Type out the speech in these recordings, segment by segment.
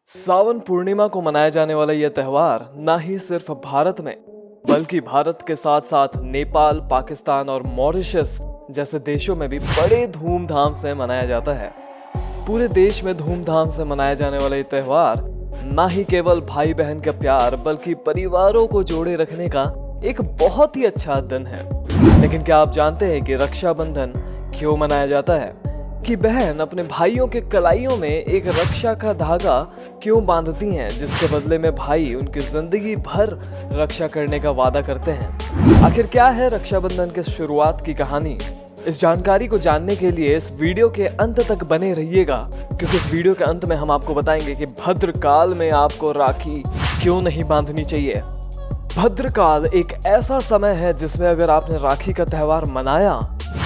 सावन पूर्णिमा को मनाया जाने वाला यह त्योहार न ही सिर्फ भारत में बल्कि भारत के साथ साथ नेपाल, पाकिस्तान और मॉरिशस जैसे देशों में भी बड़े धूमधाम से मनाया जाता है। पूरे देश में धूमधाम से मनाया जाने वाला यह त्योहार न ही केवल भाई बहन का प्यार बल्कि परिवारों को जोड़े रखने का एक बहुत ही अच्छा दिन है। लेकिन क्या आप जानते हैं कि रक्षाबंधन क्यों मनाया जाता है? कि बहन अपने भाइयों के कलाइयों में एक रक्षा का धागा क्यों बांधती हैं, जिसके बदले में भाई उनकी जिंदगी भर रक्षा करने का वादा करते हैं। आखिर क्या है रक्षाबंधन के शुरुआत की कहानी? इस जानकारी को जानने के लिए इस वीडियो के अंत तक बने रहिएगा, क्योंकि इस वीडियो के अंत में हम आपको बताएंगे कि भद्रकाल में आपको राखी क्यों नहीं बांधनी चाहिए। भद्रकाल एक ऐसा समय है जिसमें अगर आपने राखी का त्योहार मनाया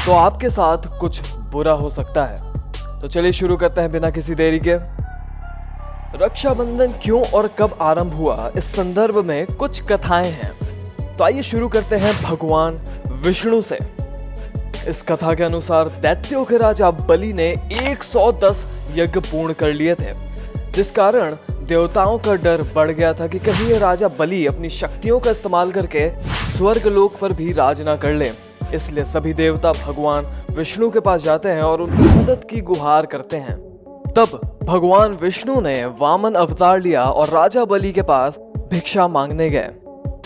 तो आपके साथ कुछ बुरा हो सकता है। तो चलिए शुरू करते हैं बिना किसी देरी के। रक्षाबंधन क्यों और कब आरंभ हुआ, इस संदर्भ में कुछ कथाएं हैं। तो आइए शुरू करते हैं भगवान विष्णु से। इस कथा के अनुसार दैत्यों के राजा बलि ने 110 यज्ञ पूर्ण कर लिए थे, जिस कारण देवताओं का डर बढ़ गया था कि कहीं ये राजा बलि अपनी शक्तियों का इस्तेमाल करके स्वर्ग लोक पर भी राज ना कर ले। इसलिए सभी देवता भगवान विष्णु के पास जाते हैं और उनसे मदद की गुहार करते हैं। तब भगवान विष्णु ने वामन अवतार लिया और राजा बलि के पास भिक्षा मांगने गए।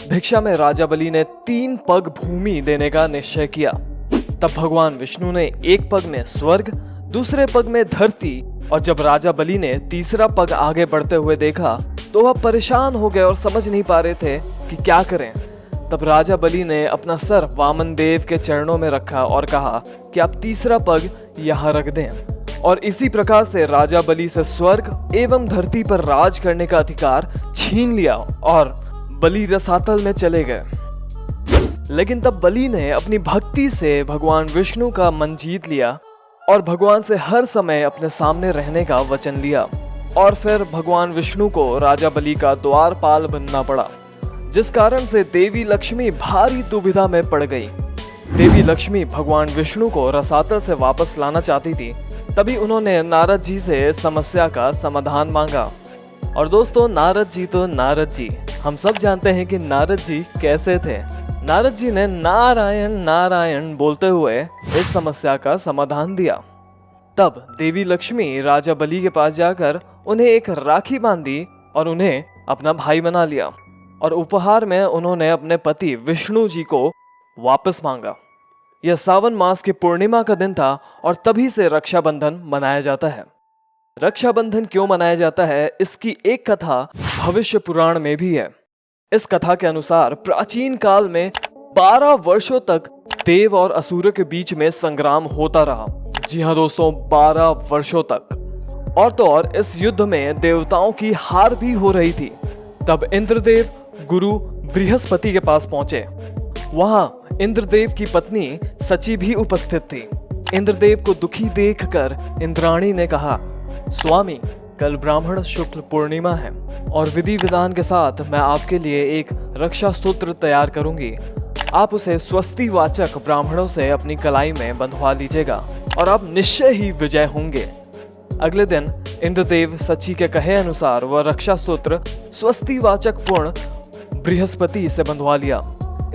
भिक्षा में राजा बलि ने 3 पग भूमि देने का निश्चय किया। तब भगवान विष्णु ने एक पग में स्वर्ग, दूसरे पग में धरती, और जब राजा बलि ने तीसरा पग आगे बढ़ते हुए देखा तो वह परेशान हो गए और समझ नहीं पा रहे थे कि क्या करें। तब राजा बलि ने अपना सर वामन देव के चरणों में रखा और कहा कि आप तीसरा पग यहाँ रख दें। और इसी प्रकार से राजा बलि से स्वर्ग एवं धरती पर राज करने का अधिकार छीन लिया और बलि रसातल में चले गए। लेकिन तब बलि ने अपनी भक्ति से भगवान विष्णु का मन जीत लिया और भगवान से हर समय अपने सामने रहने का वचन लिया। और फिर भगवान विष्णु को राजा बलि का द्वारपाल बनना पड़ा, जिस कारण से देवी लक्ष्मी भारी दुविधा में पड़ गई। देवी लक्ष्मी भगवान विष्णु को रसातल से वापस लाना चाहती थी। तभी उन्होंने नारद जी से समस्या का समाधान मांगा। और दोस्तों, नारद जी तो नारद जी, हम सब जानते हैं कि नारद जी कैसे थे। नारद जी ने नारायण नारायण बोलते हुए इस समस्या का समाधान दिया। तब देवी लक्ष्मी राजा बलि के पास जाकर उन्हें एक राखी बांधी और उन्हें अपना भाई बना लिया। और उपहार में उन्होंने अपने पति विष्णु जी को वापस मांगा। यह सावन मास की पूर्णिमा का दिन था और तभी से रक्षाबंधन मनाया जाता है। रक्षाबंधन क्यों मनाया जाता है, इसकी एक कथा भविष्य पुराण में भी है। इस कथा के अनुसार प्राचीन काल में 12 वर्षों तक देव और असुर के बीच में संग्राम होता रहा। जी हाँ दोस्तों, 12 वर्षों तक। और तो और इस युद्ध में देवताओं की हार भी हो रही थी। तब इंद्रदेव गुरु बृहस्पति के पास पहुंचे। वहां इंद्रदेव की पत्नी सची भी उपस्थित थी। इंद्रदेव को दुखी देखकर इंद्राणी ने कहा, स्वामी, कल ब्राह्मण शुक्ल पूर्णिमा है और विधि विधान के साथ मैं आपके लिए एक रक्षा सूत्र तैयार करूंगी। आप उसे स्वस्ति वाचक ब्राह्मणों से अपनी कलाई में बंधवा लीजिएगा और आप निश्चय ही विजय होंगे। अगले दिन इंद्रदेव सची के कहे अनुसार वह रक्षा सूत्र स्वस्ति वाचक पूर्ण बृहस्पति से बंधवा लिया।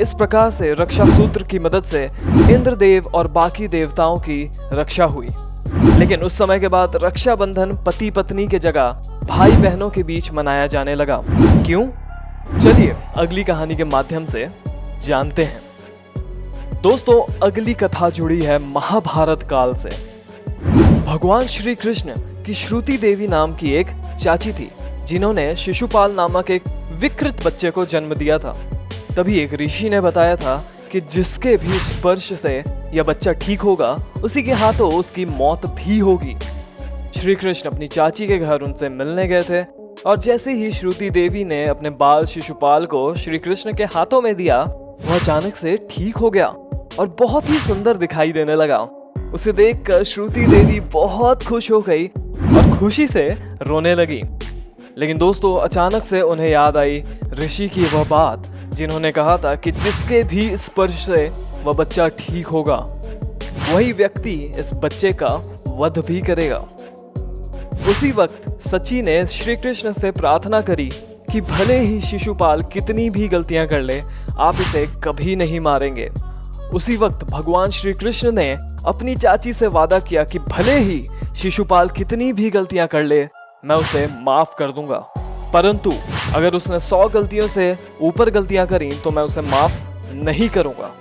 इस प्रकार से रक्षा सूत्र की मदद से इंद्रदेव और बाकी देवताओं की रक्षा हुई। लेकिन उस समय के बाद रक्षाबंधन पति पत्नी के जगह भाई बहनों के बीच मनाया जाने लगा। क्यों? चलिए अगली कहानी के माध्यम से जानते हैं। दोस्तों, अगली कथा जुड़ी है महाभारत काल से। भगवान श्री कृष्ण की श्रुति देवी नाम की एक चाची थी, जिन्होंने शिशुपाल नामक एक विकृत बच्चे को जन्म दिया था। तभी एक ऋषि ने बताया था कि जिसके भी स्पर्श से यह बच्चा ठीक होगा, उसी के हाथों उसकी मौत भी होगी। श्री कृष्ण अपनी चाची के घर उनसे मिलने गए थे और जैसे ही श्रुति देवी ने अपने बाल शिशुपाल को श्री कृष्ण के हाथों में दिया, वह अचानक से ठीक हो गया और बहुत ही सुंदर दिखाई देने लगा। उसे देखकर श्रुति देवी बहुत खुश हो गई और खुशी से रोने लगी। लेकिन दोस्तों, अचानक से उन्हें याद आई ऋषि की वह बात, जिन्होंने कहा था कि जिसके भी स्पर्श से वह बच्चा ठीक होगा, वही व्यक्ति इस बच्चे का वध भी करेगा। उसी वक्त सची ने श्री कृष्ण से प्रार्थना करी कि भले ही शिशुपाल कितनी भी गलतियां कर ले, आप इसे कभी नहीं मारेंगे। उसी वक्त भगवान श्री कृष्ण ने अपनी चाची से वादा किया कि भले ही शिशुपाल कितनी भी गलतियां कर ले, मैं उसे माफ कर दूंगा, परंतु अगर उसने 100 गलतियों से ऊपर गलतियां करी तो मैं उसे माफ नहीं करूंगा।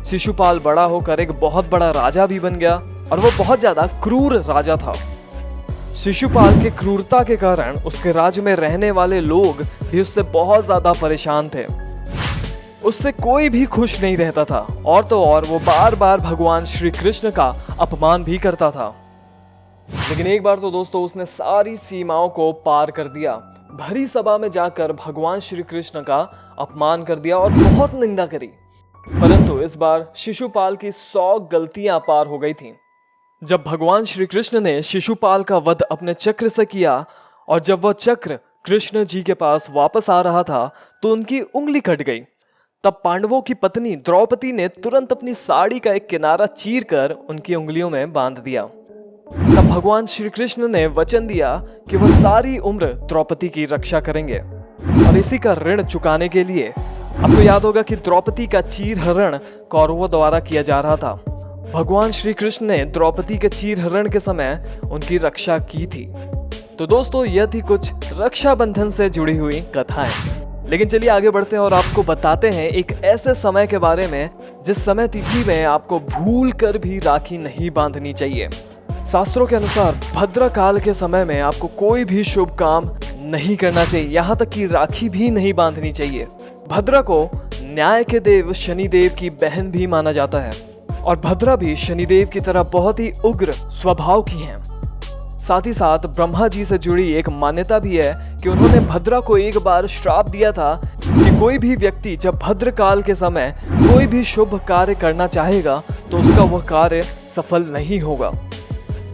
शिशुपाल बड़ा होकर एक बहुत बड़ा राजा भी बन गया और वो बहुत ज्यादा क्रूर राजा था। शिशुपाल के क्रूरता के कारण उसके राज्य में रहने वाले लोग भी उससे बहुत ज्यादा परेशान थे। उससे कोई भी खुश नहीं रहता था और तो और वो बार बार भगवान श्री कृष्ण का अपमान भी करता था। लेकिन एक बार तो दोस्तों उसने सारी सीमाओं को पार कर दिया। भरी सभा में जाकर भगवान श्री कृष्ण का अपमान कर दिया और बहुत निंदा करी। परंतु इस बार शिशुपाल की 100 गलतियां पार हो गई थीं। जब भगवान श्री कृष्ण ने शिशुपाल का वध अपने चक्र से किया और जब वह चक्र कृष्ण जी के पास वापस आ रहा था तो उनकी उंगली कट गई। तब पांडवों की पत्नी द्रौपदी ने तुरंत अपनी साड़ी का एक किनारा चीर कर उनकी उंगलियों में बांध दिया। तब भगवान श्री कृष्ण ने वचन दिया कि वह सारी उम्र द्रौपदी की रक्षा करेंगे और इसी का ऋण चुकाने के लिए आपको याद होगा कि द्रौपदी का चीरहरण कौरवों द्वारा किया जा रहा था। भगवान श्री कृष्ण ने द्रौपदी के चीरहरण के समय उनकी रक्षा की थी। तो दोस्तों यह थी कुछ रक्षाबंधन से जुड़ी हुई कथाएं। लेकिन चलिए आगे बढ़ते हैं और आपको बताते हैं एक ऐसे समय के बारे में जिस समय तिथि में आपको भूल कर भी राखी नहीं बांधनी चाहिए। शास्त्रों के अनुसार भद्र काल के समय में आपको कोई भी शुभ काम नहीं करना चाहिए, यहाँ तक कि राखी भी नहीं बांधनी चाहिए। भद्रा को न्याय के देव शनिदेव की बहन भी माना जाता है और भद्रा भी शनिदेव की तरह बहुत ही उग्र स्वभाव की हैं। साथ ही साथ ब्रह्मा जी से जुड़ी एक मान्यता भी है कि उन्होंने भद्रा को एक बार श्राप दिया था कि कोई भी व्यक्ति जब भद्र काल के समय कोई भी शुभ कार्य करना चाहेगा तो उसका वह कार्य सफल नहीं होगा।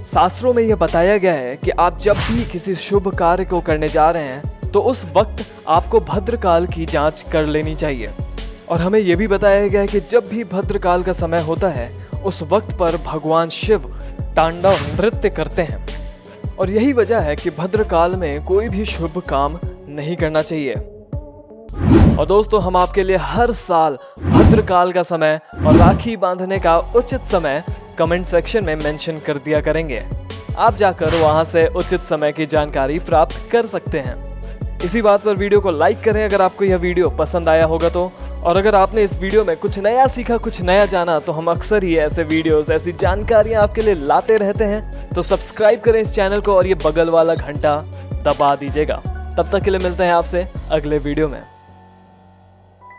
शास्त्रों में यह बताया गया है कि आप जब भी किसी शुभ कार्य को करने जा रहे हैं तो उस वक्त आपको भद्रकाल की जांच कर लेनी चाहिए। और हमें यह भी बताया गया है कि जब भी भद्रकाल का समय होता है उस वक्त पर भगवान शिव तांडव नृत्य करते हैं और यही वजह है कि भद्रकाल में कोई भी शुभ काम नहीं करना चाहिए। और दोस्तों हम आपके लिए हर साल भद्रकाल का समय और राखी बांधने का उचित समय कमेंट सेक्शन में मेंशन कर दिया करेंगे। आप जाकर वहां से उचित समय की जानकारी प्राप्त कर सकते हैं। इसी बात पर वीडियो को लाइक करें अगर आपको यह वीडियो पसंद आया होगा तो, और अगर आपने इस वीडियो में कुछ नया सीखा, कुछ नया जाना, तो हम अक्सर ही ऐसे वीडियोस, ऐसी जानकारियां आपके लिए लाते रहते हैं। तो सब्सक्राइब करें इस चैनल को और ये बगल वाला घंटा दबा दीजिएगा। तब तक के लिए मिलते हैं आपसे अगले वीडियो में।